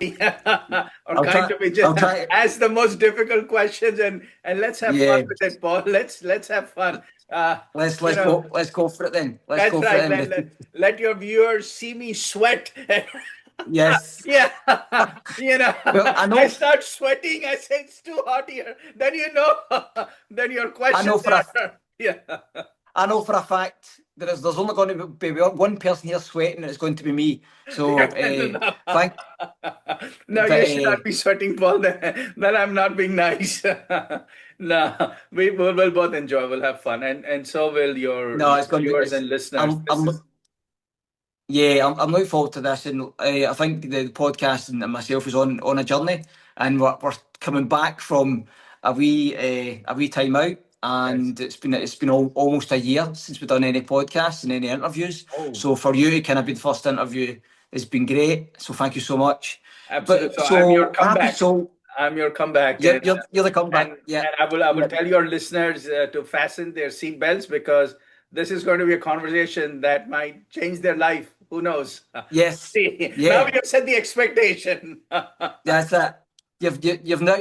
Yeah. Or I'll kind try. of we just I'll try. ask the most difficult questions and let's have fun Yeah. with it, Paul. Let's have fun. Let's You let's know, go. Let's go for it then. Let's that's go for it right. then. Let your viewers see me sweat. Yes. Yeah. You know, Well, I start sweating. I say it's too hot here. Then you know, then your I know questions for a are, yeah. I know for a fact there's only going to be one person here sweating, and it's going to be me. So thank. No, But you should not be sweating, Paul. Then I'm not being nice. No, we will both enjoy. We'll have fun, and so will no, your it's going to be. viewers and listeners. I'm This I'm is Yeah, I'm looking forward to this, and I think the podcast and myself is on a journey, and we're coming back from a wee time out, yes. and it's been almost a year since we've done any podcasts and any interviews. Oh, So for you to kind of be the first interview, it's been great. So thank you so much. absolutely. But So I'm your so happy, comeback. so I'm your comeback, you're the and comeback. Yeah, I will yeah, tell your listeners to fasten their seatbelts because this is going to be a conversation that might change their life. Who knows? yes, See, now yeah. you've set the expectation. That's it. You've now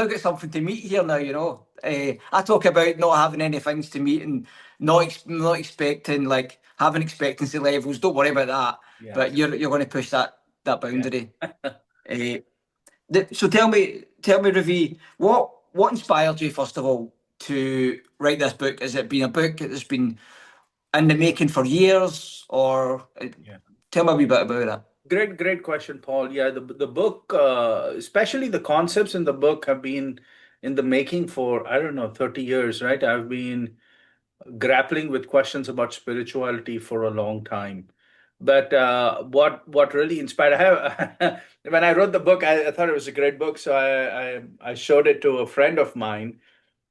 got something to meet here now. I talk about not having any things to meet and not expecting, like having expectancy levels. Don't worry about that. Yeah, But you're going to push that yeah. boundary. Uh, so tell me, Ravi, what inspired you first of all to write this book? Has it been a book that's been in the making for years, or Yeah. tell me a wee bit about it? Great question, Paul. Yeah, the book, especially the concepts in the book, have been in the making for, I don't know, 30 years, right? I've been grappling with questions about spirituality for a long time. But what really inspired, I have when I wrote the book, I thought it was a great book, so I showed it to a friend of mine,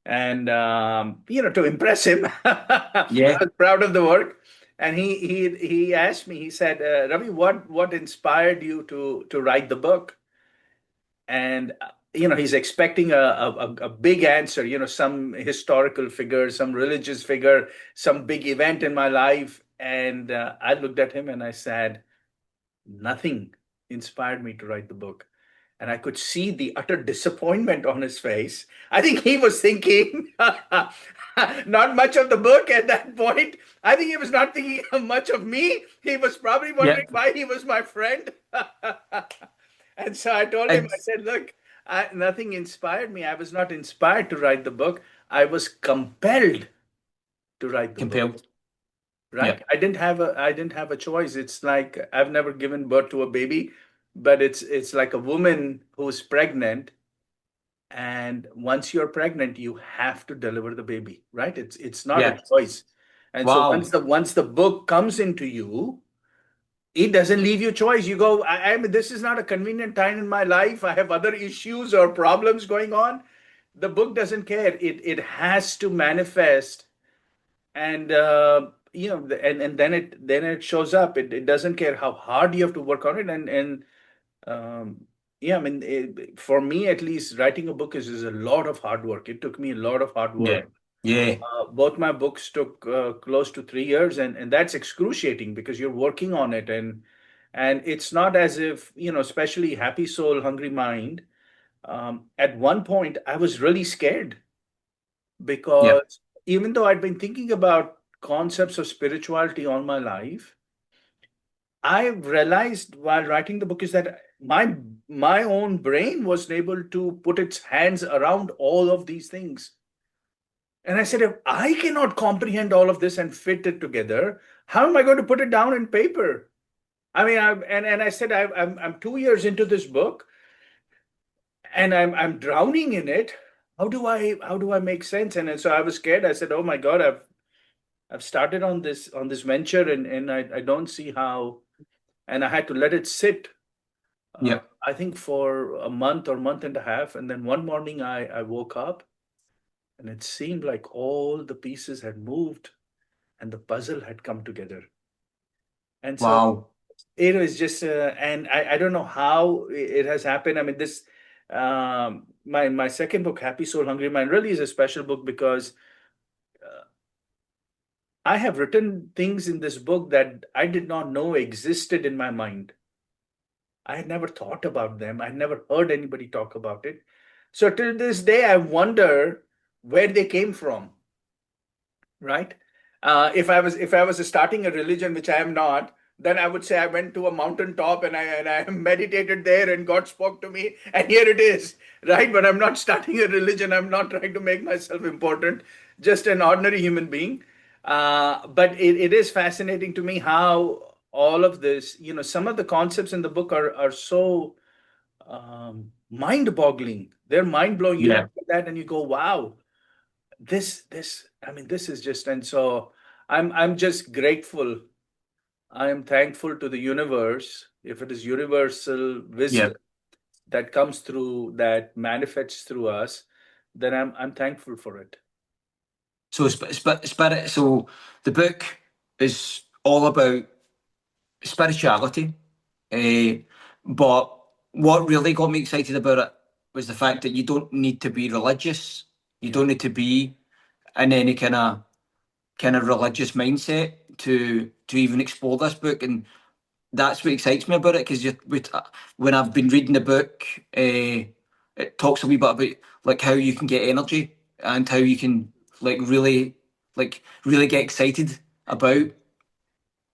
and to impress him. I Yeah, was proud of the work, and he asked me. He said, "Ravi, what inspired you to write the book?" And he's expecting a big answer, some historical figure, some religious figure, some big event in my life. And I looked at him and I said, nothing inspired me to write the book. And I could see the utter disappointment on his face. I think he was thinking not much of the book at that point. I think he was not thinking much of me. He was probably yeah. wondering why he was my friend. And so I told him, I It's said, look, nothing inspired me. I was not inspired to write the book. I was compelled to write the book, compelled. Yeah. right? I didn't have a choice. It's like I've never given birth to a baby, but it's like a woman who's pregnant, and once you're pregnant, you have to deliver the baby, right? It's not a Yeah. choice. And so once Wow. the book comes into you, it doesn't leave you choice. You go, I mean, this is not a convenient time in my life. I have other issues or problems going on. The book doesn't care. It has to manifest, and and then it shows up. It doesn't care how hard you have to work on it, and um, yeah, I mean, for me at least, writing a book is a lot of hard work. It took me a lot of hard Yeah. work. Yeah. Both my books took close to 3 years, and that's excruciating because you're working on it, and it's not as if, especially Happy Soul, Hungry Mind. At one point, I was really scared Yeah. because even though I'd been thinking about concepts of spirituality all my life, I realized while writing the book is that my own brain wasn't able to put its hands around all of these things. And I said, if I cannot comprehend all of this and fit it together, how am I going to put it down in paper? I mean, and I said, I'm 2 years into this book, and I'm drowning in it. How do I make sense? And so I was scared. I said, oh my God, I've started on this venture, and I don't see how. And I had to let it sit. Yeah. I think for a month or month and a half, and then one morning I woke up, and it seemed like all the pieces had moved and the puzzle had come together. And so Wow. it was just, and I don't know how it has happened. I mean, this, my second book, Happy Soul, Hungry Mind, really is a special book because I have written things in this book that I did not know existed in my mind. I had never thought about them. I never heard anybody talk about it. So till this day, I wonder where they came from, right? If I was starting a religion, which I am not, then I would say I went to a mountaintop and I meditated there and God spoke to me and here it is, right? But I'm not starting a religion. I'm not trying to make myself important. Just an ordinary human being. But it is fascinating to me how all of this, some of the concepts in the book are so mind-boggling. They're mind-blowing. You Yeah. look at that and you go, "Wow, I mean, this is just." And so I'm just grateful. I am thankful to the universe. If it is universal Yeah. wisdom that comes through, that manifests through us, then I'm thankful for it. So spirit. So the book is all about spirituality. But what really got me excited about it was the fact that you don't need to be religious. You Yeah. don't need to be in any kind of religious mindset to even explore this book, and that's what excites me about it. Because when I've been reading the book, it talks a wee bit about like how you can get energy and how you can like really get excited about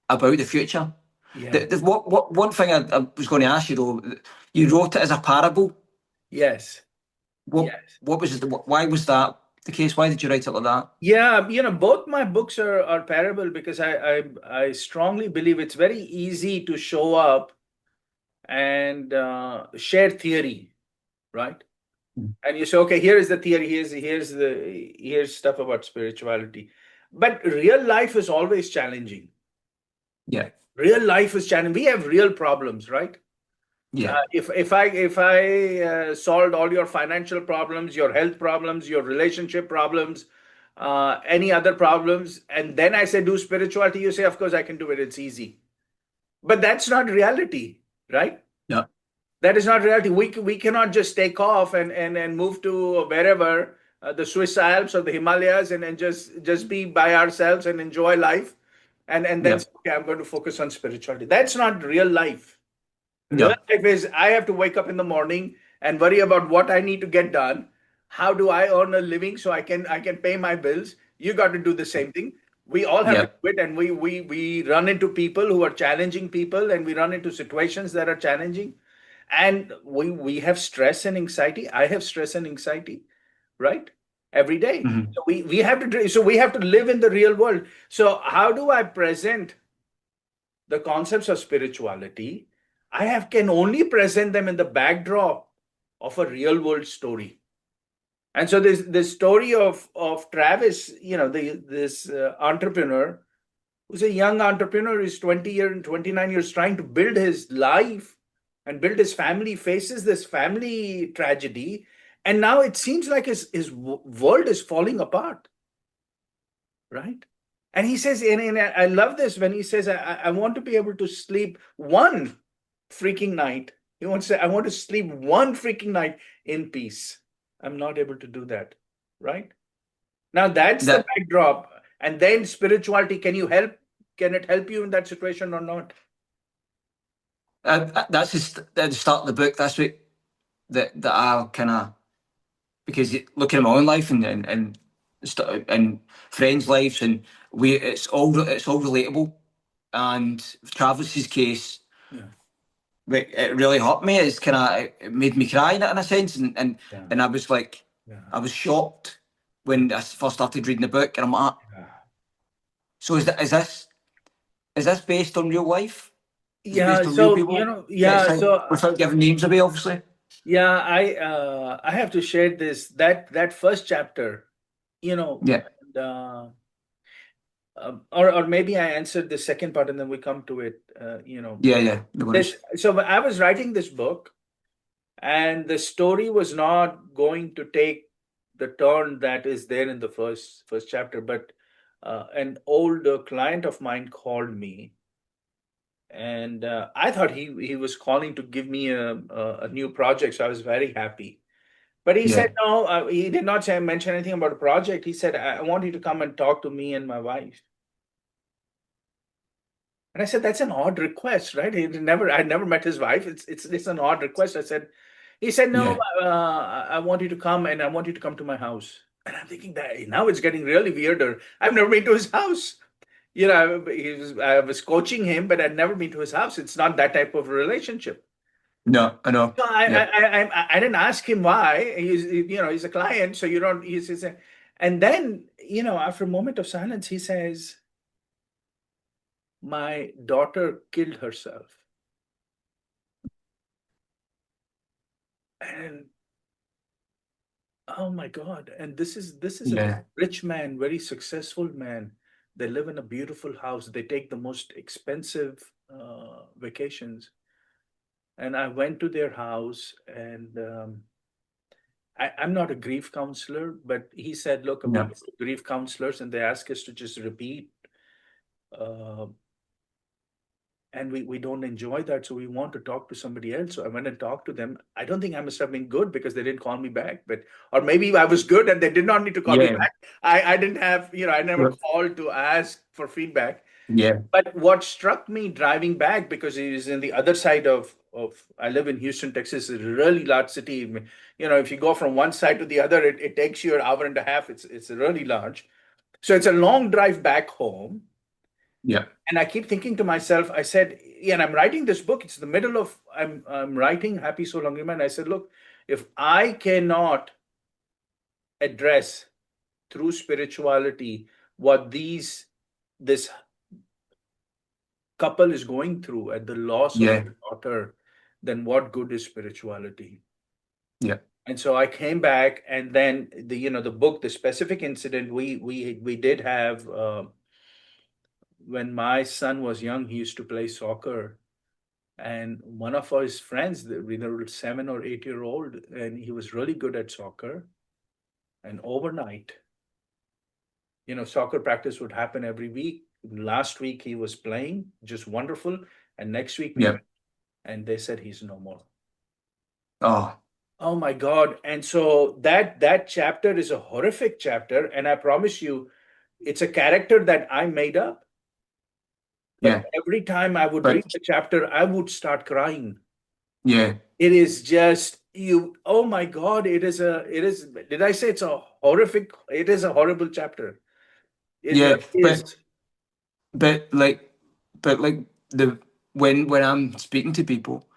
the future. Yeah. What one thing I was going to ask you though, you wrote it as a parable. Yes. What Yes. what was it? Why was that the case? Why did you write it like that? Yeah, both my books are parable because I strongly believe it's very easy to show up and share theory, right? And you say, okay, here is the theory, here's stuff about spirituality. But real life is always challenging. Yeah, Real life is challenging. We have real problems, right? yeah, If I solved all your financial problems, your health problems, your relationship problems, any other problems, and then I say do spirituality, you say, of course I can do it. It's easy. But that's not reality, right? yeah, That is not reality. We cannot just take off and move to wherever, the Swiss Alps or the Himalayas, and just be by ourselves and enjoy life, and then yeah, say, okay, I'm going to focus on spirituality. That's not real life. Real yeah, life is I have to wake up in the morning and worry about what I need to get done. How do I earn a living so I can pay my bills? You got to do the same thing. We all have to yeah, do it, and we run into people who are challenging people, and we run into situations that are challenging, and we have stress and anxiety. I have stress and anxiety, right? Every day. hmm, So we have to live in the real world. So how do I present the concepts of spirituality? I can only present them in the backdrop of a real world story. And so this story of Travis, this entrepreneur, who's a young entrepreneur, is 20 29 years, trying to build his life and build his family, faces this family tragedy, and now it seems like his world is falling apart, right? And he says, and I love this when he says, I want to be able to sleep one freaking night. He wants to say, I want to sleep one freaking night in peace. I'm not able to do that, right? Now that's the that backdrop. And then spirituality, can it help you in that situation or not? that's just at the start of the book. That's what that I kind of, because looking at my own life and friends' lives, and it's all relatable. And Travis's case, Yeah, it really hurt me. It's kind of, it made me cry in a sense, yeah, and I was like, yeah, I was shocked yeah, when I first started reading the book, and I'm like, yeah. so is this based on real life? Is it Yeah, based on real so people? yeah, so Without giving names away, obviously. yeah, I have to share this, that first chapter, you know, Yeah, and, or maybe I answered the second part and then we come to it. yeah, yeah. No This. worries. So I was writing this book, and the story was not going to take the turn that is there in the first chapter. But an old client of mine called me, and I thought he was calling to give me a new project, so I was very happy. But he said Yeah, no. He did not mention anything about a project. He said, I want you to come and talk to me and my wife. And I said, that's an odd request, right? I'd never met his wife. It's an odd request. He said, no, Yeah. I want you to come, and I want you to come to my house. And I'm thinking that now it's getting really weirder. I've never been to his house. I was coaching him, but I'd never been to his house. It's not that type of relationship. No, I know. So Yeah. I didn't ask him why. He's a client, so you don't. And then after a moment of silence, he says, "My daughter killed herself," and oh my God! And this is a Yeah. rich man, very successful man. They live in a beautiful house. They take the most expensive vacations. And I went to their house, and I'm not a grief counselor, but he said, "Look, we Yeah. go to grief counselors, and they ask us to just repeat, uh, and we don't enjoy that, so we want to talk to somebody else." So I went and talked to them. I don't think I must have been good because they didn't call me back, but or maybe I was good and they did not need to call me Yeah. back. I didn't have, I never Sure. called to ask for feedback. Yeah. But what struck me driving back, because it is in the other side of I live in Houston, Texas, a really large city. If you go from one side to the other, it takes you an hour and a half. It's really large. So it's a long drive back home. Yeah. And I keep thinking to myself, I said, yeah, and I'm writing this book. It's the middle of I'm writing Happy Soul Hungry Man. I said, look, if I cannot address through spirituality what this couple is going through at the loss of Yeah. their daughter, then what good is spirituality? Yeah. And so I came back, and then the book, the specific incident we did have, when my son was young, he used to play soccer, and one of his friends, the 7 or 8 year old, and he was really good at soccer. And overnight, soccer practice would happen every week. Last week he was playing just wonderful, and next week we Yeah. met, and they said he's no more. Oh, Oh my God. And so that chapter is a horrific chapter, and I promise you, it's a character that I made up. But yeah. every time I would read But the chapter, I would start crying. yeah. It is just oh my God, it is, did I say it's a horrific, it is a horrible chapter. It Yeah. really is. But like, but like the when I'm speaking to people,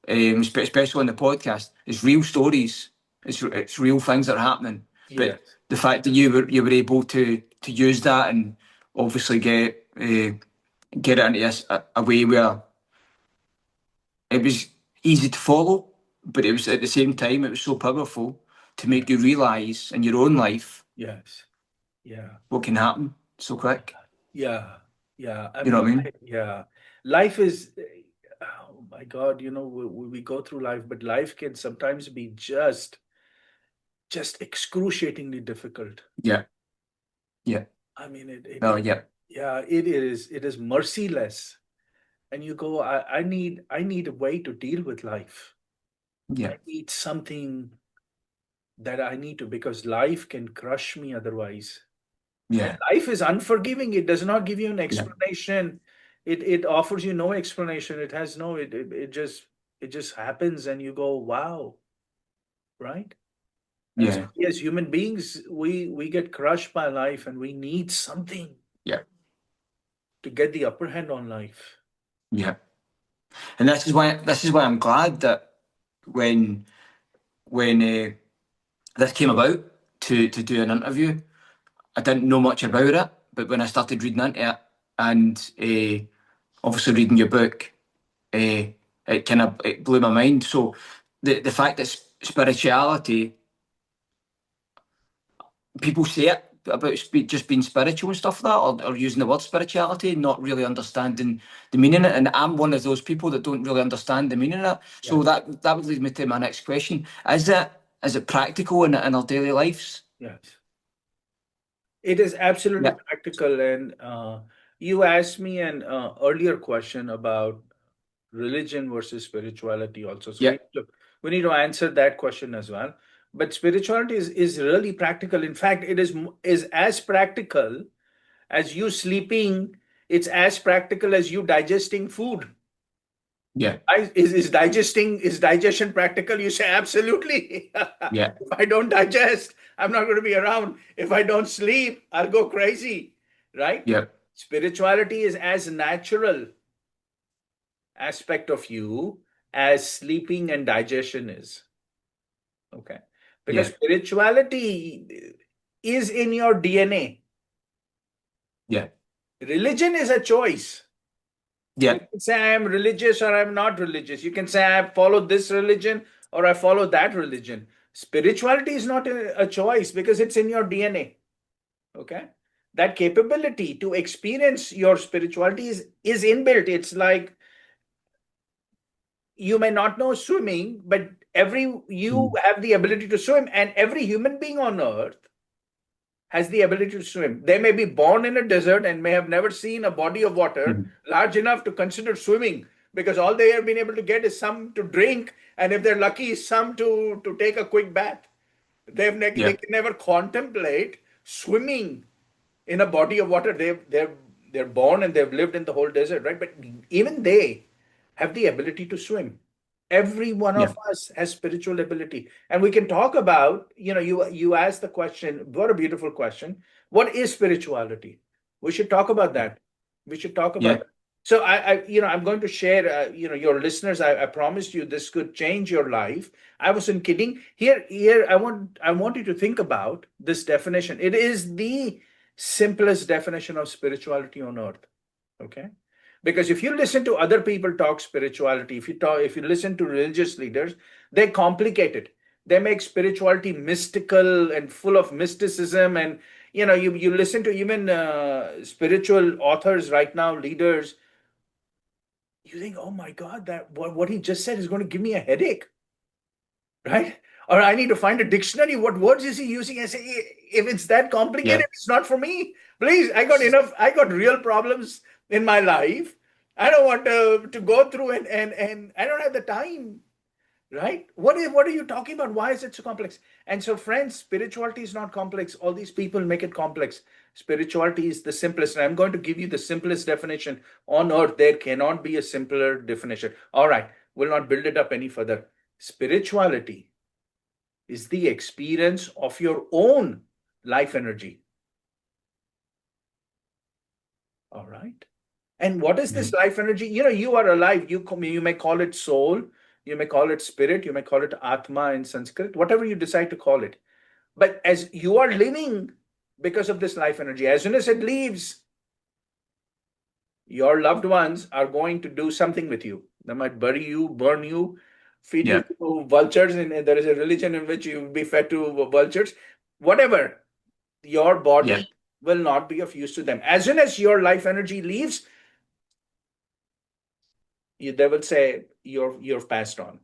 especially on the podcast, it's real stories. It's real things that are happening. But Yes. the fact that you were able to use that and obviously get it into a way where it was easy to follow, but it was at the same time it was so powerful to Yeah. make you realise in your own life Yes. Yeah. what can happen so quick. Yeah. Yeah. I You know mean, what I mean? yeah. Life is, oh my God, we go through life, but life can sometimes be just excruciatingly difficult. Yeah. Yeah. I mean, No. Yeah. yeah, it is merciless. And you go, I need a way to deal with life. Yeah. I need something that I need to, because life can crush me otherwise. And Yeah. life is unforgiving. It does not give you an Yeah. explanation. It offers you no explanation. It has no, it just happens, and you go, wow, right? And so Yeah. we as human beings, we get crushed by life, and we need something Yeah. to get the upper hand on life. Yeah. And this is why I'm glad that when when this came about to do an interview, I didn't know much about it, but when I started reading into it and obviously reading your book, it kind of it blew my mind. So the fact that spirituality, people say it about just being spiritual and stuff like that, or using the word spirituality, not really understanding the meaning of it. And I'm one of those people that don't really understand the meaning of it. So Yes, that would lead me to my next question: Is it practical in our daily lives? yes. It is absolutely Yeah, practical. And you asked me an earlier question about religion versus spirituality also. So yeah, we need to answer that question as well. But spirituality is really practical. In fact, it is as practical as you sleeping It's as practical as you digesting food. Yeah. Is digestion practical? You say absolutely. Yeah. If I don't digest, I'm not going to be around. If I don't sleep, I'll go crazy, right? Yeah. Spirituality is as natural aspect of you as sleeping and digestion is. Okay. Because Yeah. spirituality is in your DNA. Yeah. Religion is a choice. Yeah. You can say I am religious or I'm not religious. You can say I follow this religion or I follow that religion. Spirituality is not a choice because it's in your DNA. Okay. That capability to experience your spirituality is inbuilt. It's like you may not know swimming, but you Mm. have the ability to swim, and every human being on earth has the ability to swim. They may be born in a desert and may have never seen a body of water Mhm. large enough to consider swimming because all they have been able to get is some to drink, and if they're lucky, some to take a quick bath. They Yeah. can never contemplate swimming in a body of water. They're born and they've lived in the whole desert, right? But even they have the ability to swim. Every one Yeah. of us has spiritual ability, and we can talk about. You asked the question. What a beautiful question. What is spirituality? We should talk about that. We should talk about Yeah. that. So I'm going to share. Your listeners. I promised you this could change your life. I wasn't kidding. Here. I want you to think about this definition. It is the simplest definition of spirituality on earth. Okay. Because if you listen to other people talk spirituality, if you listen to religious leaders, they complicate it. They make spirituality mystical and full of mysticism. And you listen to even spiritual authors right now, leaders, you think, oh my God, that what he just said is going to give me a headache, right? Or I need to find a dictionary. What words is he using? I say, if it's that Yeah. complicated, it's not for me. Please, I got enough. I got real problems in my life. I don't want to go through and I don't have the time, right? What are you talking about? Why is it so complex? And so, friends, spirituality is not complex. All these people make it complex. Spirituality is the simplest. And I'm going to give you the simplest definition on earth. There cannot be a simpler definition. All right, we'll not build it up any further. Spirituality is the experience of your own life energy. All right. And what is this Mhm. life energy? You are alive. You may call it soul, you may call it spirit, you may call it atma in Sanskrit, whatever you decide to call it. But as you are living because of this life energy, as soon as it leaves, your loved ones are going to do something with you. They might bury you, burn you, feed you Yeah. to vultures. And there is a religion in which you will be fed to vultures. Whatever, your Yeah. body will not be of use to them. As soon as your life energy leaves, they will say you're passed on.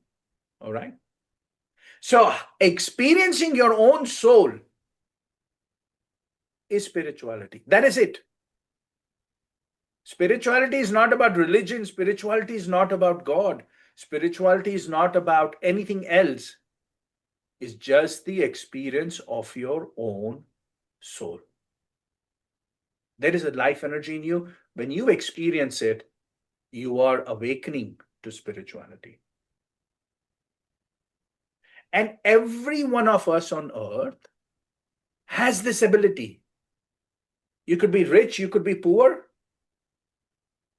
All right. So experiencing your own soul is spirituality. That is it. Spirituality is not about religion. Spirituality is not about God. Spirituality is not about anything else. It's just the experience of your own soul. There is a life energy in you. When you experience it, you are awakening to spirituality. And every one of us on earth has this ability. You could be rich, you could be poor,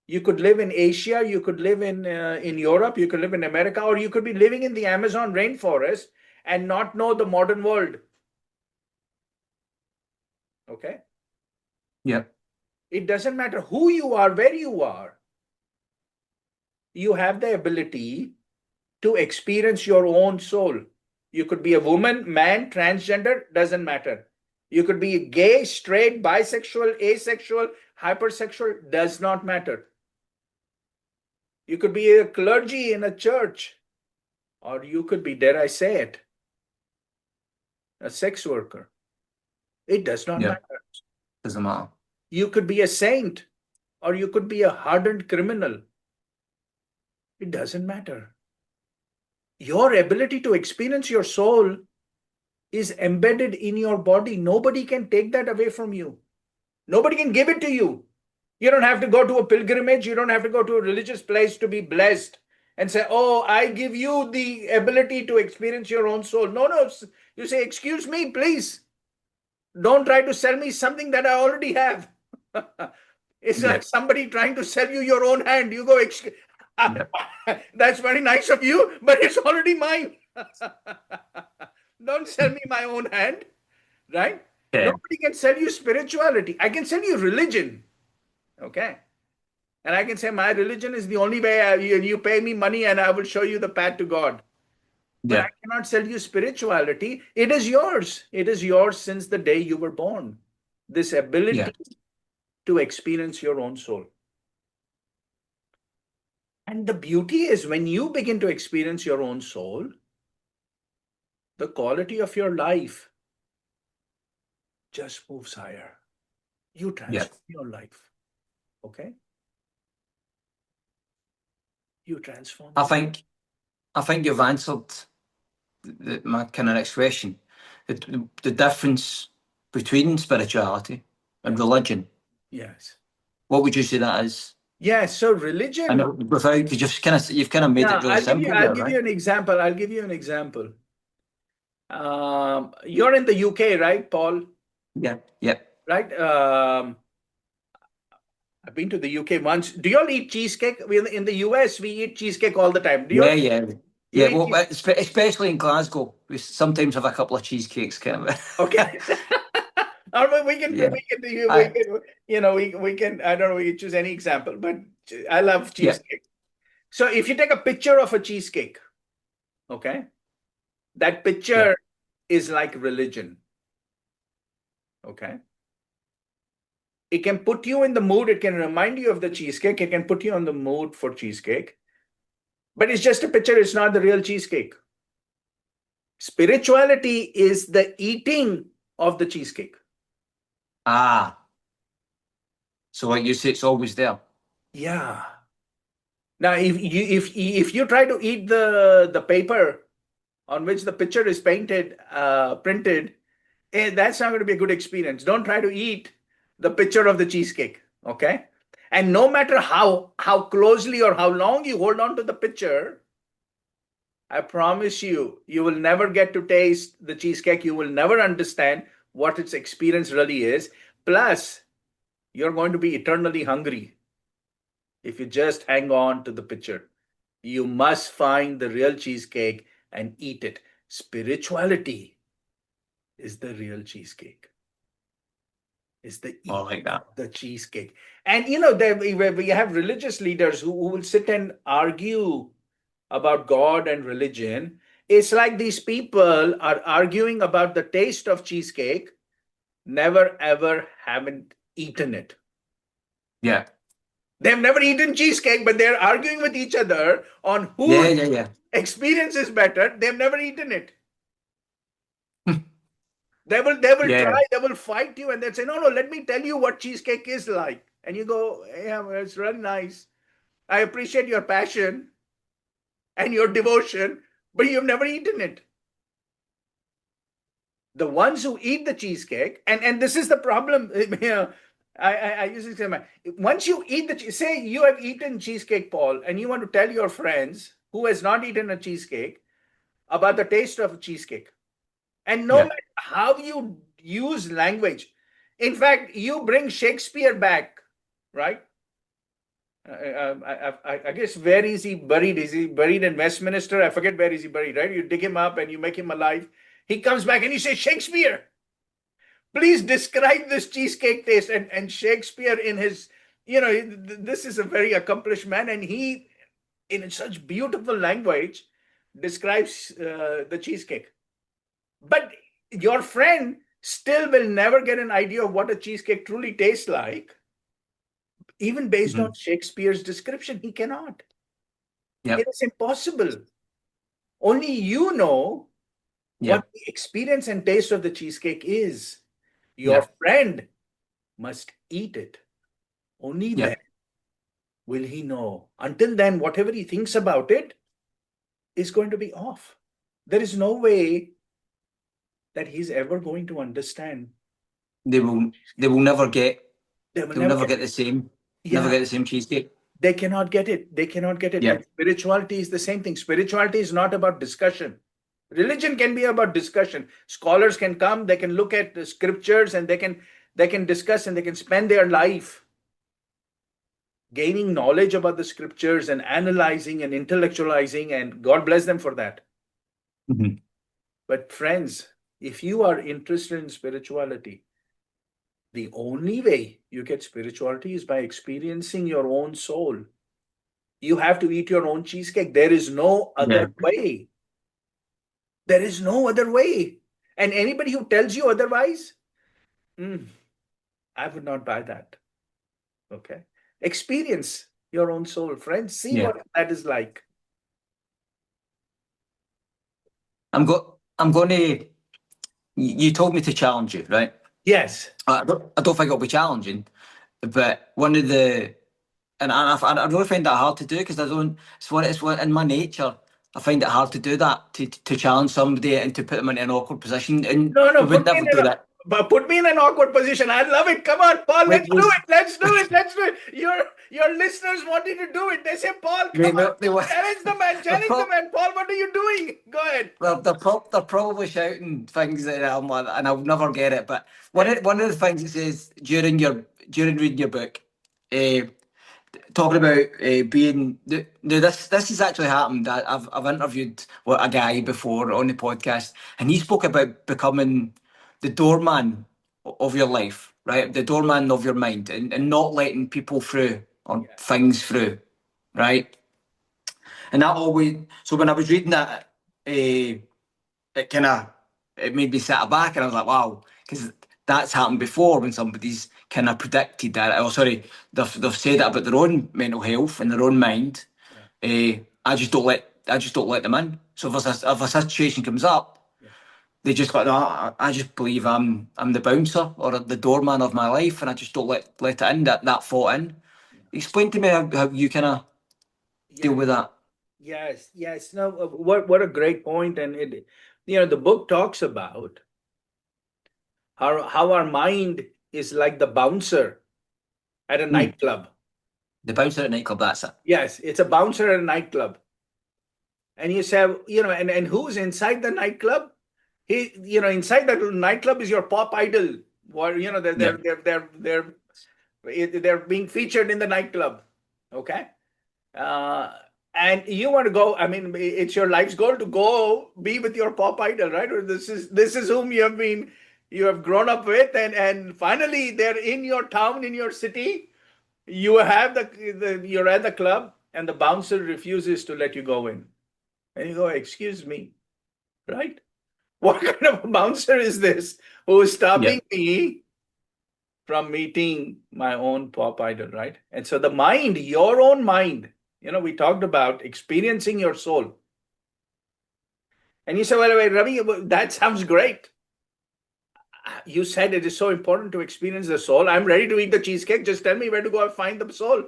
you could live in Asia, you could live in Europe, you could live in America, or you could be living in the Amazon rainforest and not know the modern world. Okay? Yeah. It doesn't matter who you are, where you are. You have the ability to experience your own soul. You could be a woman, man, transgender, doesn't matter. You could be gay, straight, bisexual, asexual, hypersexual, does not matter. You could be a clergy in a church, or you could be, dare I say it, a sex worker. It does not Yeah. matter. Doesn't matter. You could be a saint, or you could be a hardened criminal. It doesn't matter. Your ability to experience your soul is embedded in your body. Nobody can take that away from you. Nobody can give it to you. You don't have to go to a pilgrimage. You don't have to go to a religious place to be blessed and say, "Oh, I give you the ability to experience your own soul." No, no. You say, "Excuse me, please. Don't try to sell me something that I already have." It's Yeah. like somebody trying to sell you your own hand. You go, Yeah. "That's very nice of you, but it's already mine." Don't sell me my own hand, right? Yeah. Nobody can sell you spirituality. I can sell you religion, okay? And I can say my religion is the only way you pay me money and I will show you the path to God. But I Yeah. cannot sell you spirituality. It is yours. It is yours since the day you were born. This Yeah. ability to experience your own soul. And the beauty is when you begin to experience your own soul, the quality of your life just moves higher. You Yeah. transform your life. Okay? You transform I your life. think I think you've answered my kind of next question. The difference between spirituality and religion. Yes. What would you say that is? Yes. So And religion. without, because you've kind of made Yeah, it really simple I'll there, give you right? an example. I'll give you an example. You're in the UK, right, Paul? Yeah. Yeah. Right? I've been to the UK once. Do you all eat cheesecake? In the US, we eat cheesecake all the time. Do you all Yeah. Yeah. you Yeah. eat Well, cheese? especially in Glasgow, we sometimes have a couple of cheesecakes, kind of. Okay. Or we can Yeah. we I. can we can I don't know, we can choose any example, but I love Yeah. cheesecake. So if you take a picture of a cheesecake, okay, that Yeah. picture is like religion. Okay. It can put you in the mood, it can remind you of the cheesecake, it can put you on the mood for cheesecake, but it's just a picture, it's not the real cheesecake. Spirituality is the eating of the cheesecake. Ah. So like you say, it's always there. Yeah. Now if you try to eat the paper on which the picture is painted, printed, that's not going to be a good experience. Don't try to eat the picture of the cheesecake, okay? And no matter how closely or how long you hold on to the picture, I promise you, you will never get to taste the cheesecake. You will never understand what its experience really is. Plus, you're going to be eternally hungry if you just hang on to the picture. You must find the real cheesecake and eat it. Spirituality is the real cheesecake, is the Oh, I eating like that. of the cheesecake. And we have religious leaders who will sit and argue about God and religion. It's like these people are arguing about the taste of cheesecake, never ever haven't eaten it. Yeah. They've never eaten cheesecake, but they're arguing with each other on Yeah. whose Yeah. Yeah. experience is better. They've never eaten it. They will Yeah. try, they will fight you, and they'll say, "No, no, let me tell you what cheesecake is like." And you go, "Yeah, well, it's really nice. I appreciate your passion and your devotion, but you've never eaten it." The ones who eat the cheesecake, and this is the problem. I usually say, once you eat say you have eaten cheesecake, Paul, and you want to tell your friends who has not eaten a cheesecake about the taste of cheesecake, and no Yeah. matter how you use language, in fact, you bring Shakespeare back, right? I guess where is he buried? Is he buried in Westminster? I forget where is he buried, right? You dig him up and you make him alive. He comes back and he says, "Shakespeare, please describe this cheesecake taste." And Shakespeare, in his, this is a very accomplished man, and he, in such beautiful language, describes the cheesecake. But your friend still will never get an idea of what a cheesecake truly tastes like, even based on Mhm. Shakespeare's description. He cannot. It Yep. is impossible. Only you know what Yep. the experience and taste of the cheesecake is. Your Yep. friend must eat it. Only then Yep. will he know. Until then, whatever he thinks about it is going to be off. There is no way that he's ever going to understand. They will. They will never get. They will They'll never never get get it. the same. Never Yeah, get the same cheesecake. they cannot get it. They cannot get it. Yeah. And spirituality is the same thing. Spirituality is not about discussion. Religion can be about discussion. Scholars can come, they can look at the scriptures, and they can discuss, and they can spend their life gaining knowledge about the scriptures and analyzing and intellectualizing, and God bless them for that. Mhm. But friends, if you are interested in spirituality, the only way you get spirituality is by experiencing your own soul. You have to eat your own cheesecake. There is no Yeah. other way. There is no other way. And anybody who tells you otherwise, I would not buy that. Okay. Experience your own soul, friends. See Yeah. what that is like. I'm going to. You told me to challenge you, right? Yes. I don't think it'll be challenging, but one of the and I really find that hard to do because I don't. It's what in my nature. I find it hard to do that to challenge somebody and to put them in an awkward position, and No, we no, would never do that. put me in an awkward position. I love it. Come on, Paul, We, let's do we, it. Let's do it. Let's do it. Your listeners want you to do it. They say, Paul, we, come on. they were, Challenge the man. they're, Challenge the pro- man. Paul, what are you doing? Go ahead. they're probably shouting things that I'm like, and I'll never get it. But one of the things it says during reading your book, uh, talking about being this has actually happened. I've interviewed a guy before on the podcast, and he spoke about becoming the doorman of your life, right? The doorman of your mind, and not letting people through or Yeah. things through, right? And that always. So when I was reading that, it kind of it made me sit back, and I was like, wow, because that's happened before when somebody's kind of predicted that. Oh, sorry, they've said it about their own mental health and their own mind. Yeah. I just don't let them in. So if a situation comes up, Yeah. they just like, no, I just believe I'm the bouncer or the doorman of my life, and I just don't let it in that thought in. Yeah. Explain to me how you kind of deal Yeah. with that. Yes. Yes. No, what a great point. And the book talks about how our mind is like the bouncer at a Hmm. nightclub. The bouncer at nightclub, that's it. Yes, it's a bouncer at a nightclub. And you say, and who's inside the nightclub? Inside the nightclub is your pop idol. Or, Yeah, they're being featured in the nightclub. Okay. Uh, and you want to go, I mean, it's your life's goal to go be with your pop idol, right? Or this is whom you have grown up with, and finally they're in your town, in your city. You have you're at the club, and the bouncer refuses to let you go in. And you go, excuse me, right? What kind of a bouncer is this who is yeah, stopping me from meeting my own pop idol, right? And so the mind, your own mind, we talked about experiencing your soul. And you say, well, wait, Ravi, that sounds great. You said it is so important to experience the soul. I'm ready to eat the cheesecake. Just tell me where to go and find the soul,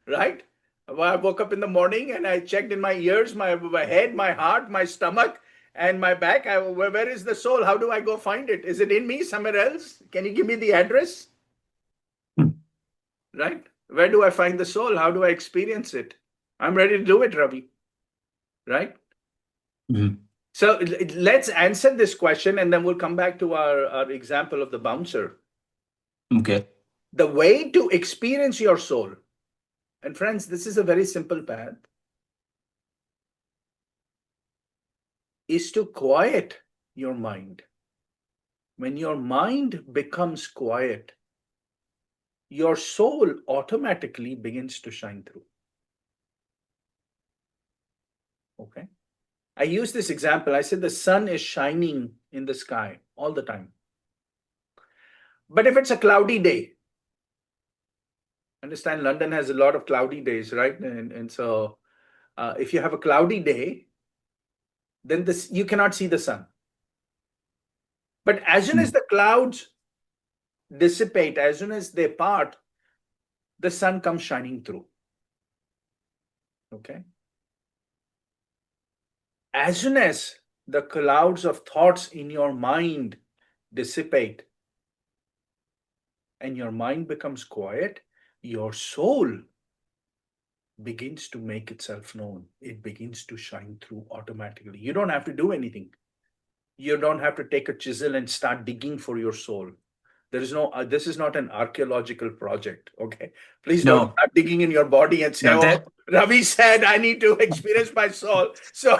right? Well, I woke up in the morning and I checked in my ears, my head, my heart, my stomach, and my back. Where is the soul? How do I go find it? Is it in me somewhere else? Can you give me the address? Right? Where do I find the soul? How do I experience it? I'm ready to do it, Ravi. Right? Mhm. So let's answer this question, and then we'll come back to our example of the bouncer. Okay. The way to experience your soul, and friends, this is a very simple path, is to quiet your mind. When your mind becomes quiet, your soul automatically begins to shine through. Okay. I use this example. I said the sun is shining in the sky all the time. But if it's a cloudy day, understand London has a lot of cloudy days, right? And so if you have a cloudy day, then you cannot see the sun. But as soon as the clouds dissipate, as soon as they part, the sun comes shining through. Okay. As soon as the clouds of thoughts in your mind dissipate and your mind becomes quiet, your soul begins to make itself known. It begins to shine through automatically. You don't have to do anything. You don't have to take a chisel and start digging for your soul. There is no, this is not an archaeological project. Okay. Please don't No, start digging in your body and say, no, oh, Ravi said I need to experience my soul. So,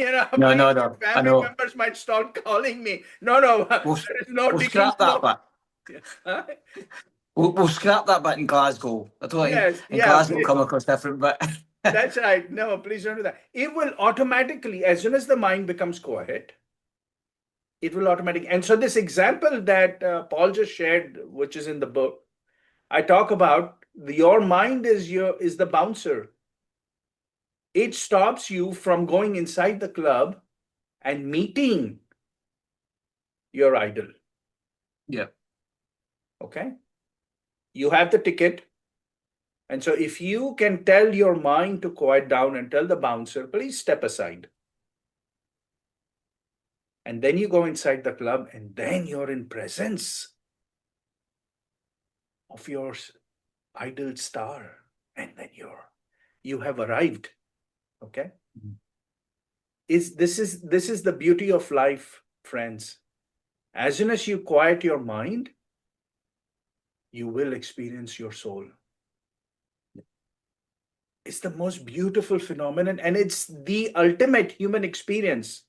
no, please, no, your no. I family know. members might start calling me. No, no, We'll there is no we'll digging. scrap No. that bit. Huh? We'll scrap that bit in Glasgow. I don't think Yes, in yeah, Glasgow will please. come across different, but That's right. No, please don't do that. It will automatically, as soon as the mind becomes quiet, it will automatically. And so, this example that Paul just shared, which is in the book, I talk about your mind is the bouncer. It stops you from going inside the club and meeting your idol. yeah, Okay, you have the ticket, and so if you can tell your mind to quiet down and tell the bouncer, please step aside. And then you go inside the club, and then you're in presence of your idol star, and then you have arrived. Okay, this is the beauty of life, friends. As soon as you quiet your mind, you will experience your soul. It's the most beautiful phenomenon, and it's the ultimate human experience.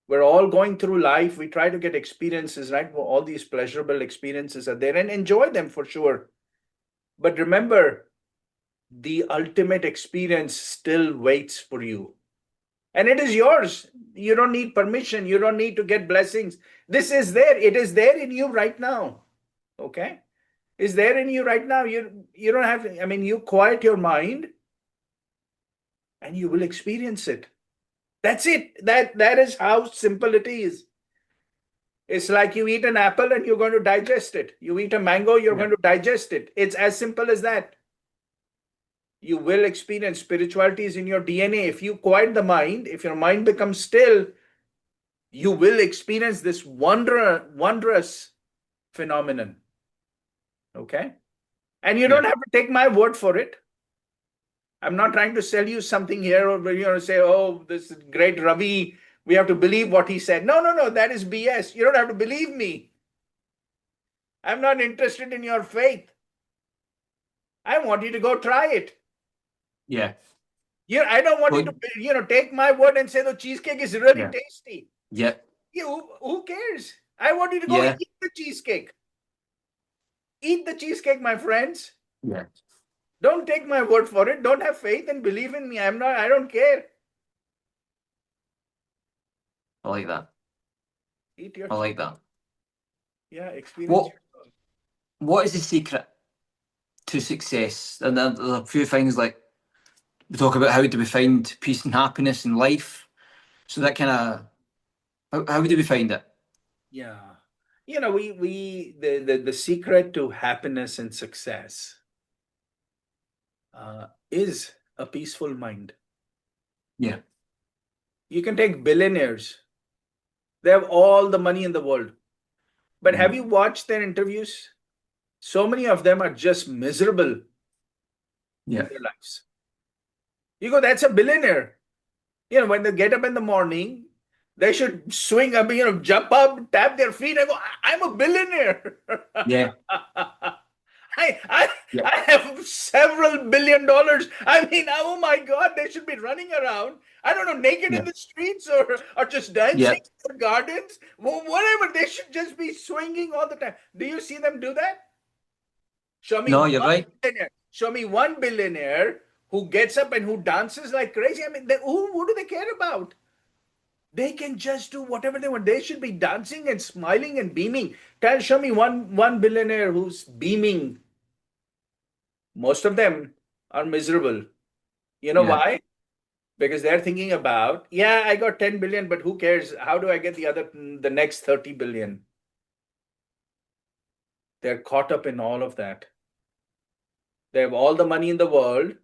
We're all going through life. We try to get experiences, right? Well, all these pleasurable experiences are there, and enjoy them for sure. But remember, the ultimate experience still waits for you. And it is yours. You don't need permission. You don't need to get blessings. This is there. It is there in you right now. Okay? Is there in you right now. You don't have to, I mean, you quiet your mind and you will experience it. That's it. That is how simple it is. It's like you eat an apple and you're going to digest it. You eat a mango, you're yeah, going to digest it. It's as simple as that. You will experience spirituality is in your DNA. If you quiet the mind, if your mind becomes still, you will experience this wondrous phenomenon. Okay? And you yeah, don't have to take my word for it. I'm not trying to sell you something here or say, oh, this is great Ravi. We have to believe what he said. No, no, no. That is BS. You don't have to believe me. I'm not interested in your faith. I want you to go try it. yeah. I don't want you Well, to, take my word and say the cheesecake is really yeah, tasty. yeah, Who cares? I want you to go yeah, eat the cheesecake. Eat the cheesecake, my friends. yeah. Don't take my word for it. Don't have faith and believe in me. I don't care. I like that. Eat your I like cheesecake. that. Yeah, experience What your. What is the secret to success? And there's a few things like we talk about how do we find peace and happiness in life. So that kind of how do we find it? Yeah. The secret to happiness and success is a peaceful mind. Yeah, You can take billionaires. They have all the money in the world. But have mhm, you watched their interviews? So many of them are just miserable in yeah, their lives. You go, that's a billionaire. When they get up in the morning, they should swing up, jump up, tap their feet, and go, I'm a billionaire. yeah, I yeah, I have several $1 billion. I mean, oh my God, they should be running around. I don't know, naked in yeah, the streets or just dancing yeah. in the gardens. Whatever. They should just be swinging all the time. Do you see them do that? Show me No, you're one right. billionaire. Show me one billionaire who gets up and who dances like crazy. I mean, who do they care about? They can just do whatever they want. They should be dancing and smiling and beaming. Show me one billionaire who's beaming. Most of them are miserable. You know Yeah, why? Because they're thinking about, yeah, I got 10 billion, but who cares? How do I get the next 30 billion? They're caught up in all of that. They have all the money in the world,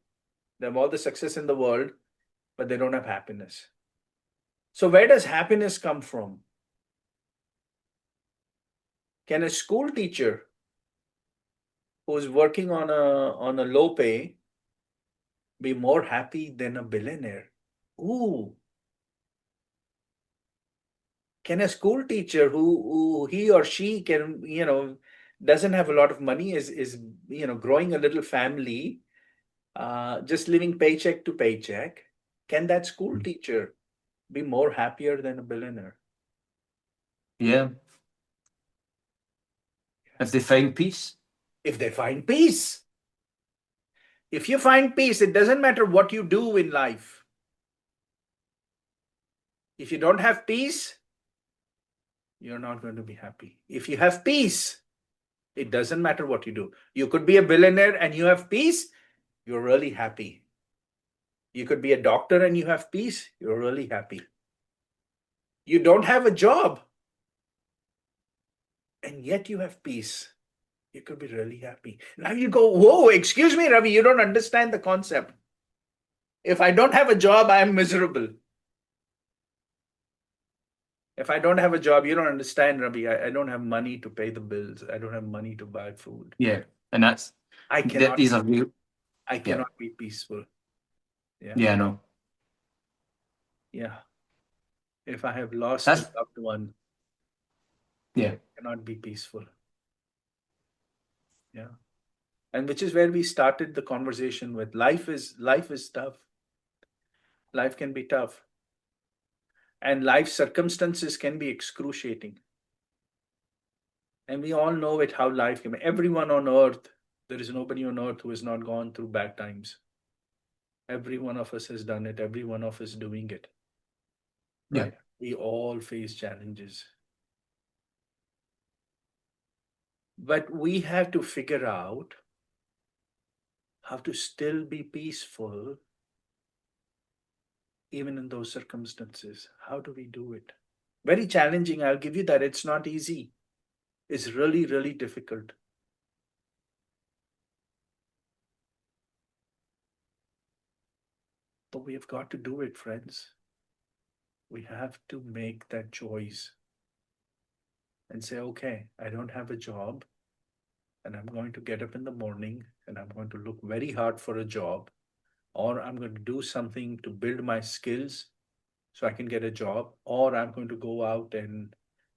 they have all the success in the world, but they don't have happiness. So, where does happiness come from? Can a school teacher who's working on a low pay be more happy than a billionaire? Ooh, can a school teacher who he or she can, doesn't have a lot of money, is growing a little family, just living paycheck to paycheck, can that school teacher be more happier than a billionaire? Yeah. If they find peace. If they find peace. If you find peace, it doesn't matter what you do in life. If you don't have peace, you're not going to be happy. If you have peace, it doesn't matter what you do. You could be a billionaire and you have peace, you're really happy. You could be a doctor and you have peace, you're really happy. You don't have a job and yet you have peace, you could be really happy. Now you go, whoa, excuse me, Ravi, you don't understand the concept. If I don't have a job, I am miserable. If I don't have a job, you don't understand, Ravi. I don't have money to pay the bills. I don't have money to buy food. Yeah. And that's, I cannot. these are real. I cannot be peaceful. Yeah. Yeah, I know. Yeah. If I have lost That's, a loved one, yeah. I cannot be peaceful. Yeah. And which is where we started the conversation with life is tough. Life can be tough. And life circumstances can be excruciating. And we all know it, how life can be. Everyone on earth, there is nobody on earth who has not gone through bad times. Every one of us has done it. Every one of us doing it. Right? Yeah. We all face challenges. But we have to figure out how to still be peaceful even in those circumstances. How do we do it? Very challenging. I'll give you that. It's not easy. It's really, really difficult. But we have got to do it, friends. We have to make that choice and say, okay, I don't have a job, and I'm going to get up in the morning and I'm going to look very hard for a job, or I'm going to do something to build my skills so I can get a job, or I'm going to go out and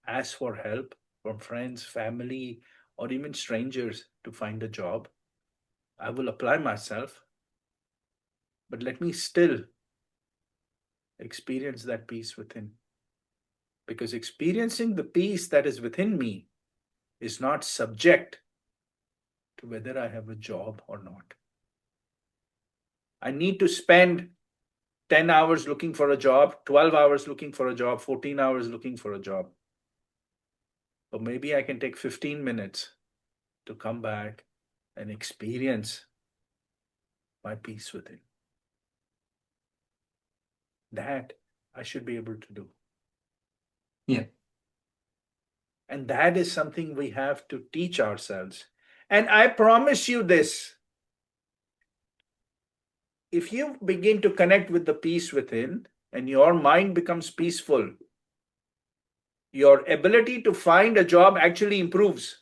ask for help from friends, family, or even strangers to find a job. I will apply myself, but let me still experience that peace within. Because experiencing the peace that is within me is not subject to whether I have a job or not. I need to spend 10 hours looking for a job, 12 hours looking for a job, 14 hours looking for a job. But maybe I can take 15 minutes to come back and experience my peace within. That I should be able to do. Yeah. And that is something we have to teach ourselves. And I promise you this, if you begin to connect with the peace within and your mind becomes peaceful, your ability to find a job actually improves.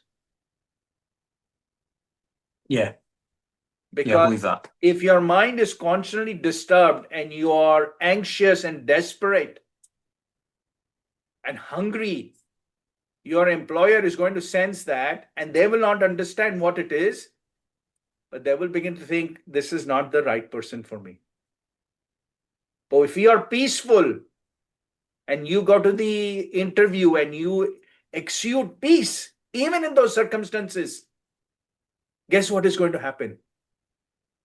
Yeah. Because Yeah, I believe that. if your mind is constantly disturbed and you are anxious and desperate and hungry, your employer is going to sense that and they will not understand what it is, but they will begin to think this is not the right person for me. But if you are peaceful and you go to the interview and you exude peace, even in those circumstances, guess what is going to happen?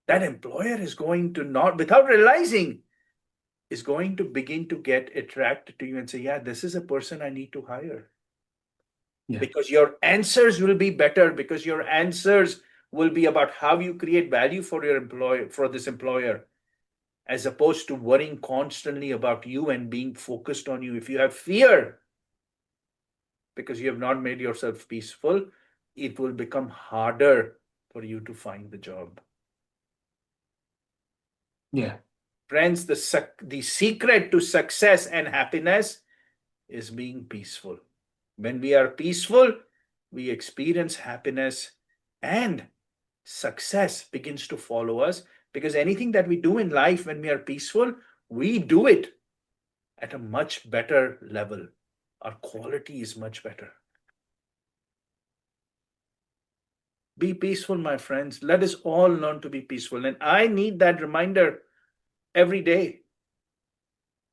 That employer is going to not, without realizing, is going to begin to get attracted to you and say, yeah, this is a person I need to hire. Yeah. Because your answers will be better, because your answers will be about how you create value for your employer, for this employer, as opposed to worrying constantly about you and being focused on you. If you have fear because you have not made yourself peaceful, it will become harder for you to find the job. Yeah. Friends, the secret to success and happiness is being peaceful. When we are peaceful, we experience happiness and success begins to follow us, because anything that we do in life when we are peaceful, we do it at a much better level. Our quality is much better. Be peaceful, my friends. Let us all learn to be peaceful. And I need that reminder every day.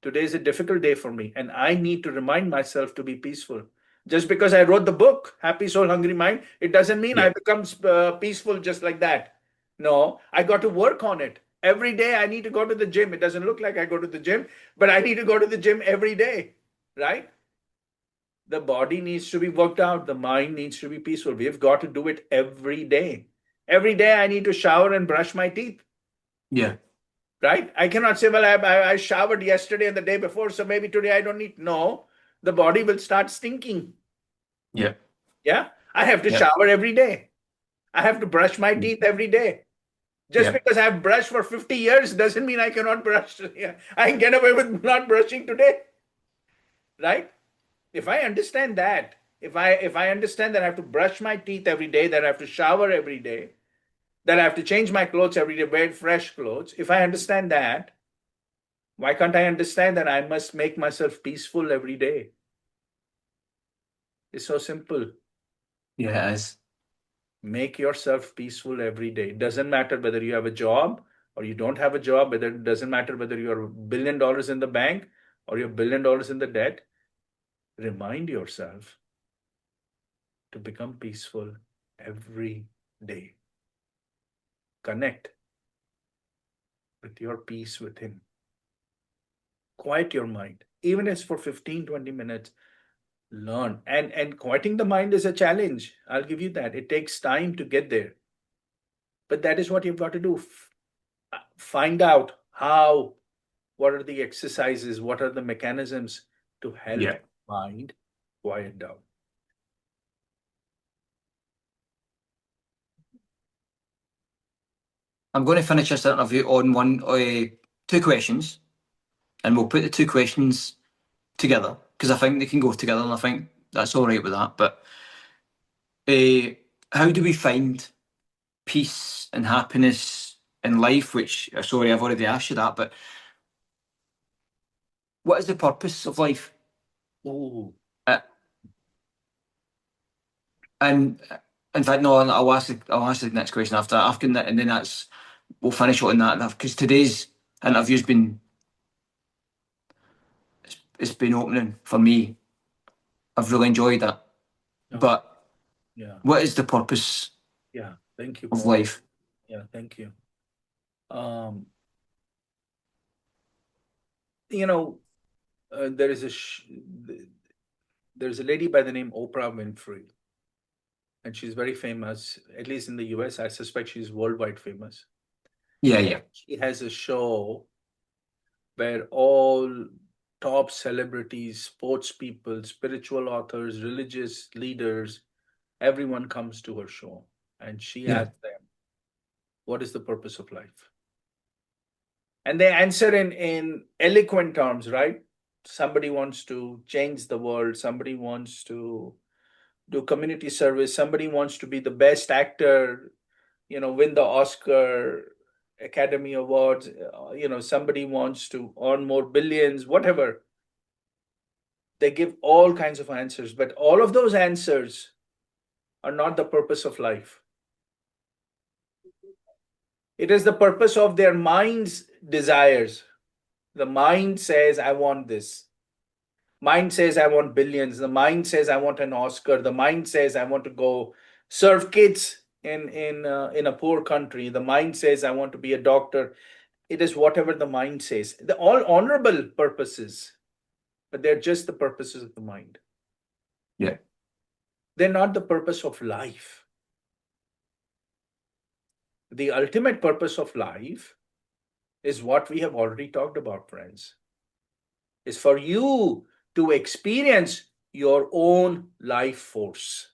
Today is a difficult day for me, and I need to remind myself to be peaceful. Just because I wrote the book, Happy Soul, Hungry Mind, it doesn't mean I Yeah. become peaceful just like that. No, I got to work on it. Every day I need to go to the gym. It doesn't look like I go to the gym, but I need to go to the gym every day, right? The body needs to be worked out. The mind needs to be peaceful. We've got to do it every day. Every day I need to shower and brush my teeth, Yeah. right? I cannot say, well, I showered yesterday and the day before, so maybe today I don't need. No, the body will start stinking. Yeah. Yeah. I have to Yeah. shower every day. I have to brush my teeth every day. Just Yeah. because I've brushed for 50 years doesn't mean I cannot brush. Yeah. I can get away with not brushing today, right? If I understand that, if I understand that I have to brush my teeth every day, that I have to shower every day, that I have to change my clothes every day, wear fresh clothes, if I understand that, why can't I understand that I must make myself peaceful every day? It's so simple. Yeah, it is. Make yourself peaceful every day. It doesn't matter whether you have a job or you don't have a job, whether it doesn't matter whether you're $1 billion in the bank or you're $1 billion in the debt. Remind yourself to become peaceful every day. Connect with your peace within. Quiet your mind, even if it's for 15, 20 minutes. Learn. And quieting the mind is a challenge. I'll give you that. It takes time to get there. But that is what you've got to do. Find out how, what are the exercises, what are the mechanisms to help Yeah. mind quiet down. I'm going to finish this interview on two questions, and we'll put the two questions together because I think they can go together, and I think that's all right with that. But how do we find peace and happiness in life? Which, sorry, I've already asked you that, but what is the purpose of life? Ooh, Uh, and in fact, no, I'll ask the next question after asking that, and then we'll finish on that because today's interview's been it's been opening for me. I've really enjoyed that. no, But yeah, what is the purpose yeah. Thank you, of Paul. life? Yeah, thank you. Um, you know, there is there's a lady by the name Oprah Winfrey, and she's very famous, at least in the US. I suspect she's worldwide famous. Yeah, yeah, She has a show where all top celebrities, sports people, spiritual authors, religious leaders, everyone comes to her show. And she yeah, asks them, what is the purpose of life? And they answer in eloquent terms, right? Somebody wants to change the world, somebody wants to do community service, somebody wants to be the best actor, win the Oscar, Academy Awards, somebody wants to earn more billions, whatever. They give all kinds of answers, but all of those answers are not the purpose of life. It is the purpose of their mind's desires. The mind says, I want this. Mind says, I want billions. The mind says, I want an Oscar. The mind says, I want to go serve kids in a poor country. The mind says, I want to be a doctor. It is whatever the mind says. They're all honorable purposes, but they're just the purposes of the mind. yeah, They're not the purpose of life. The ultimate purpose of life is what we have already talked about, friends, is for you to experience your own life force.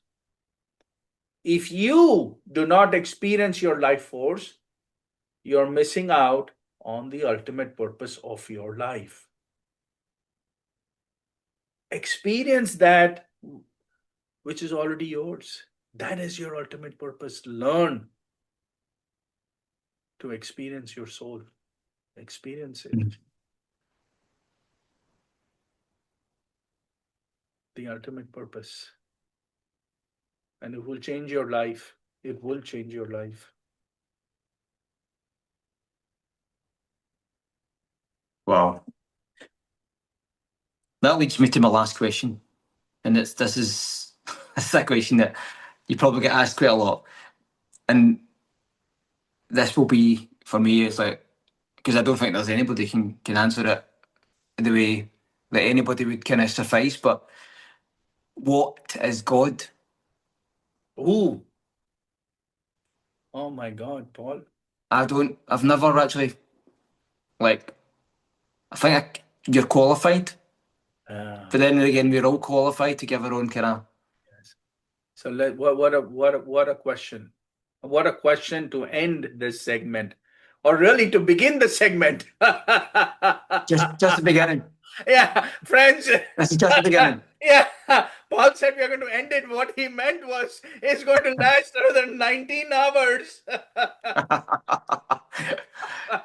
If you do not experience your life force, you're missing out on the ultimate purpose of your life. Experience that which is already yours. That is your ultimate purpose. Learn. to experience your soul. Experience it. The ultimate purpose. And it will change your life. It will change your life. Wow. That leads me to my last question. And this is a question that you probably get asked quite a lot. And this will be, for me, it's like, because I don't think there's anybody can answer it the way that anybody would kind of suffice. But what is God? Ooh. Oh my God, Paul. I've never actually, like, I think you're qualified. But then again, we're all qualified to give our own kind of. Yes. So what a question. What a question to end this segment. Or really to begin the segment. Just the beginning. Yeah, friends. This is just the beginning. Yeah, Paul said we are going to end it. What he meant was it's going to last another 19 hours.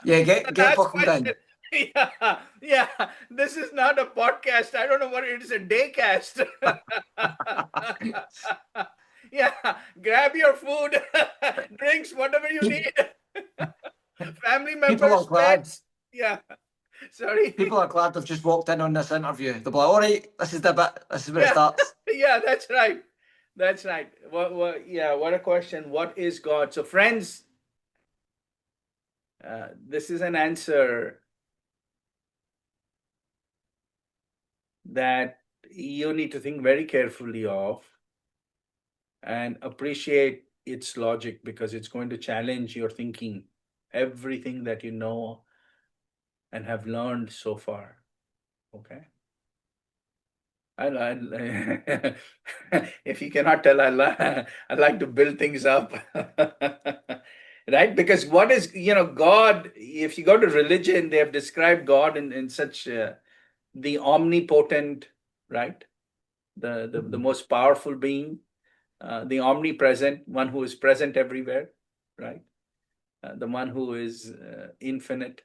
Yeah, The get last buckled question. in. Yeah, yeah. This is not a podcast. I don't know what it is, a day cast. Yeah, grab your food, drinks, whatever you need. Family People are members, glad. pets. Yeah, sorry. People are glad they've just walked in on this interview. They'll be like, all right, this is the bit. This is where it Yeah, starts. yeah, that's right. That's right. Yeah, what a question. What is God? So, friends, this is an answer that you need to think very carefully of and appreciate its logic because it's going to challenge your thinking, everything that you know and have learned so far. Okay. I if you cannot tell, I like to build things up, right? Because what is, God, if you go to religion, they have described God in such the omnipotent, right? The most powerful being, the omnipresent, one who is present everywhere, right? The one who is infinite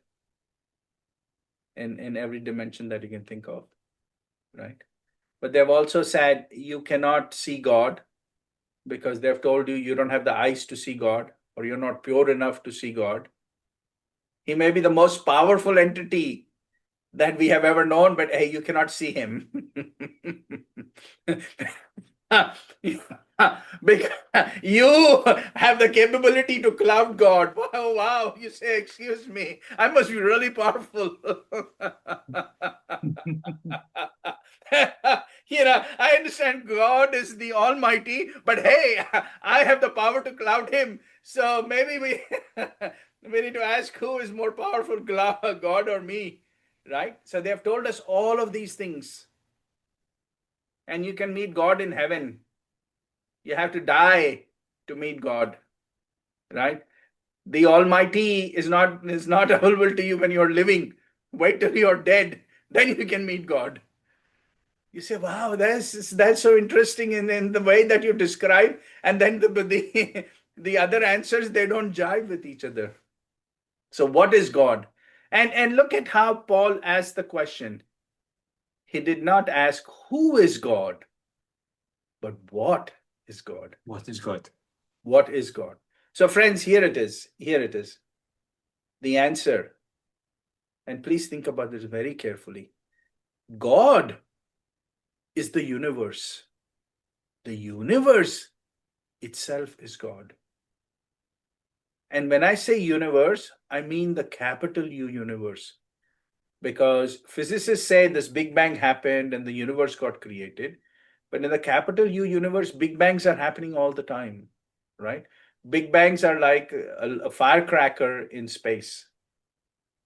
in every dimension that you can think of, right? But they've also said you cannot see God because they've told you you don't have the eyes to see God or you're not pure enough to see God. He may be the most powerful entity that we have ever known, but hey, you cannot see him. Because you have the capability to cloud God. Wow, wow. You say, excuse me, I must be really powerful. I understand God is the Almighty, but hey, I have the power to cloud him. So maybe we we need to ask who is more powerful, God or me, right? So they have told us all of these things. And you can meet God in heaven. You have to die to meet God, right? The Almighty is not available to you when you're living. Wait till you're dead, then you can meet God. You say, wow, that's so interesting in the way that you describe, and then the other answers, they don't jive with each other. So what is God? And look at how Paul asked the question. He did not ask who is God, but what is God? What is God? What is God? So friends, here it is. Here it is. The answer. And please think about this very carefully. God is the universe. The universe itself is God. And when I say universe, I mean the capital U universe. Because physicists say this Big Bang happened and the universe got created. But in the capital U universe, Big Bangs are happening all the time, right? Big Bangs are like a firecracker in space.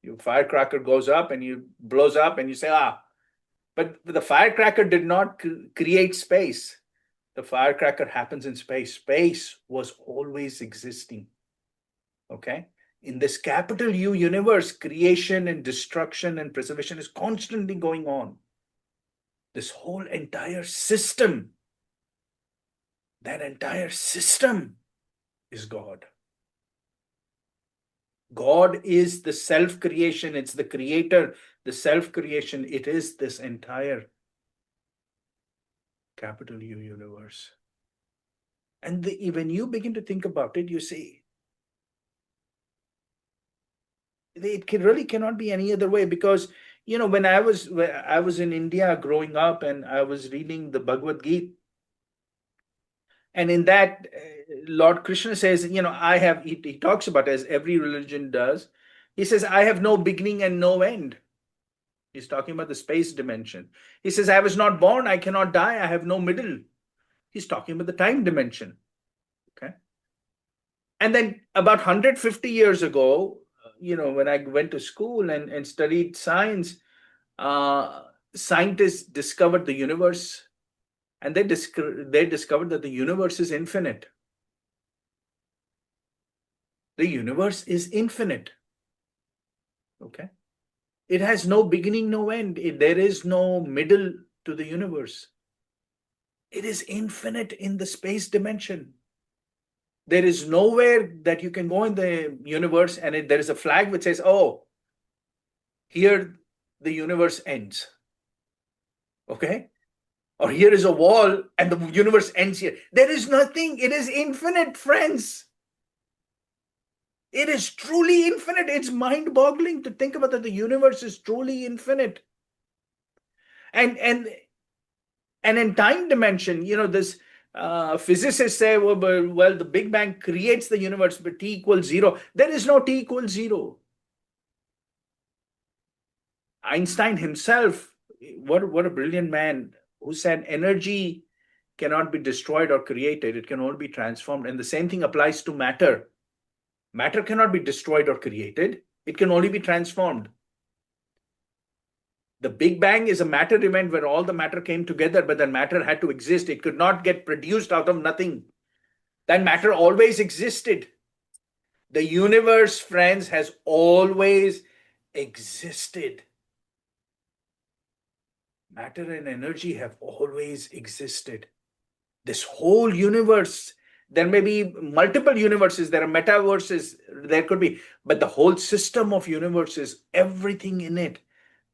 Your firecracker goes up and you blows up and you say, but the firecracker did not create space. The firecracker happens in space. Space was always existing. Okay. In this capital U universe, creation and destruction and preservation is constantly going on. This whole entire system, that entire system is God. God is the self-creation. It's the creator, the self-creation. It is this entire capital U universe. And when you begin to think about it, you see, really cannot be any other way. Because when I was in India growing up, and I was reading the Bhagavad Gita, and in that, Lord Krishna says, I have, he talks about, as every religion does, he says, I have no beginning and no end. He's talking about the space dimension. He says, I was not born, I cannot die, I have no middle. He's talking about the time dimension. Okay. And then about 150 years ago, when I went to school and studied science, scientists discovered the universe, and they discovered that the universe is infinite. The universe is infinite. Okay. It has no beginning, no end. There is no middle to the universe. It is infinite in the space dimension. There is nowhere that you can go in the universe and there is a flag which says, oh, here the universe ends. Okay? Or here is a wall and the universe ends here. There is nothing. It is infinite, friends. It is truly infinite. It's mind-boggling to think about that. The universe is truly infinite. And in time dimension, this physicists say, well, the Big Bang creates the universe, but T equals 0. There is no T equals 0. Einstein himself, what a brilliant man, who said energy cannot be destroyed or created. It can only be transformed. And the same thing applies to matter. Matter cannot be destroyed or created. It can only be transformed. The Big Bang is a matter event where all the matter came together, but that matter had to exist. It could not get produced out of nothing. That matter always existed. The universe, friends, has always existed. Matter and energy have always existed. This whole universe, there may be multiple universes, there are metaverses, there could be, but the whole system of universes, everything in it,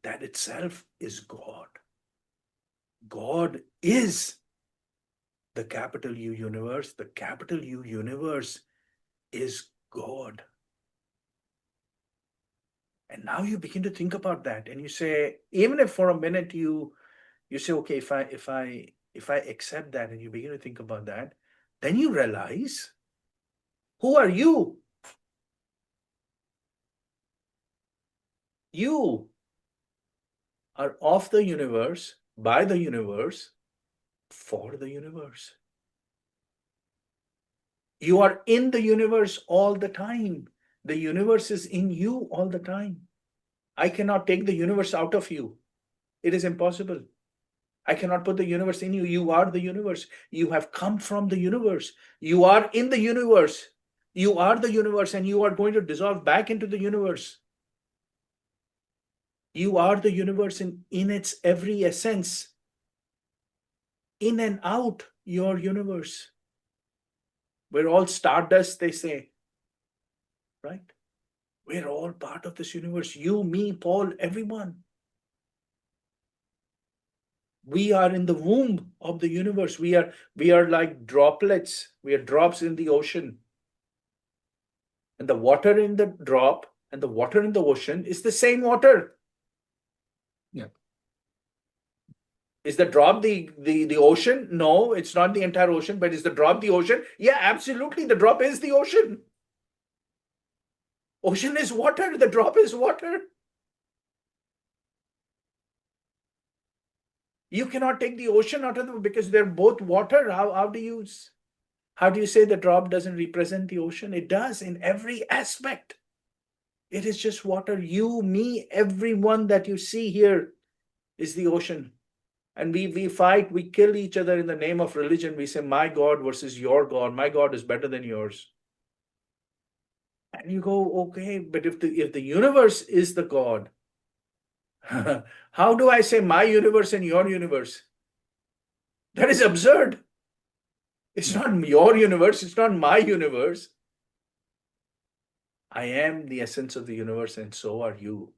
that itself is God. God is the capital U universe. The capital U universe is God. And now you begin to think about that, and you say, even if for a minute you say, okay, if I accept that, and you begin to think about that, then you realize, who are you? You are of the universe, by the universe, for the universe. You are in the universe all the time. The universe is in you all the time. I cannot take the universe out of you. It is impossible. I cannot put the universe in you. You are the universe. You have come from the universe. You are in the universe. You are the universe, and you are going to dissolve back into the universe. You are the universe in its every essence. In and out, your universe. We're all stardust, they say. Right? We're all part of this universe. You, me, Paul, everyone. We are in the womb of the universe. We are like droplets. We are drops in the ocean. And the water in the drop and the water in the ocean is the same water. Yeah. Is the drop the ocean? No, it's not the entire ocean, but is the drop the ocean? Yeah, absolutely. The drop is the ocean. Ocean is water. The drop is water. You cannot take the ocean out of them because they're both water. How do you say the drop doesn't represent the ocean? It does in every aspect. It is just water. You, me, everyone that you see here is the ocean. And we fight, we kill each other in the name of religion. We say, my God versus your God. My God is better than yours. And you go, okay, but if the universe is the God, how do I say my universe and your universe? That is absurd. It's not your universe. It's not my universe. I am the essence of the universe, and so are you.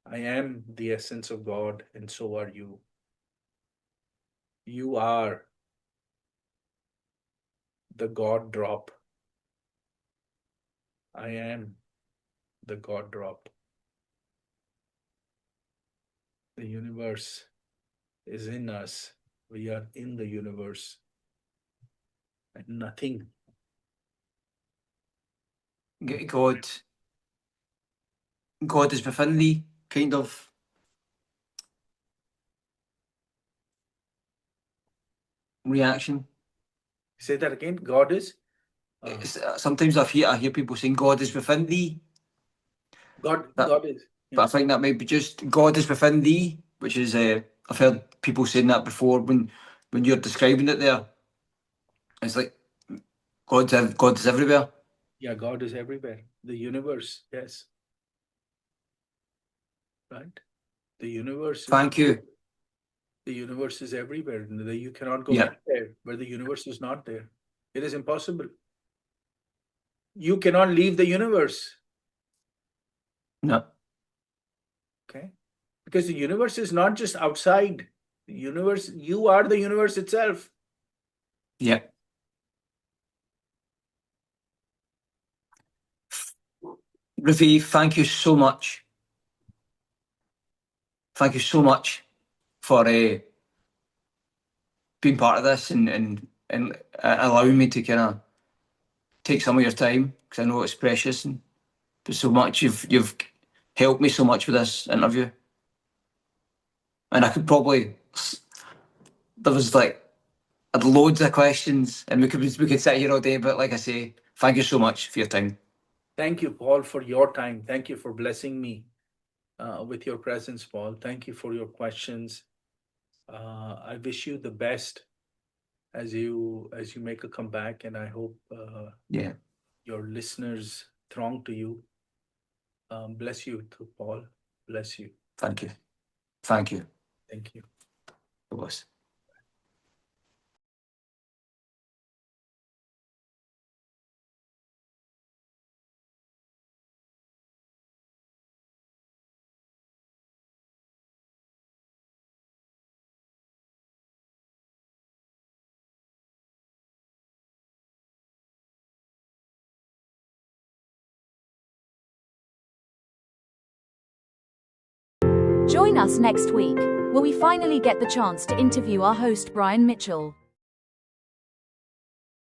I am the essence of God, and so are you. You are the God drop. I am the God drop. The universe is in us. We are in the universe. And nothing. God, God is within thee, kind of reaction. Say that again. God is. Sometimes I hear people saying God is within thee. God. That, God is. but I Yeah. think that might be just God is within thee, which is I've heard people saying that before when you're describing it there. It's like God is everywhere. Yeah. God is everywhere. The universe. Yes. Right. The universe is. Thank you. The universe is everywhere. You cannot go Yeah. anywhere where the universe is not there. It is impossible. You cannot leave the universe. No. Okay. Because the universe is not just outside. The universe, you are the universe itself. Yeah. Ravi, thank you so much. Thank you so much for being part of this and allowing me to kind of take some of your time, because I know it's precious, and but so much you've helped me so much with this interview, and I could probably there was like I had loads of questions, and we could sit here all day. But like I say, thank you so much for your time. Thank you, Paul, for your time. Thank you for blessing me with your presence, Paul. Thank you for your questions. I wish you the best as you make a comeback, and I hope Yeah, your listeners throng to you. Bless you, too, Paul. Bless you. thank you, thank you. Thank you. It was. Join us next week, where we finally get the chance to interview our host Brian Mitchell.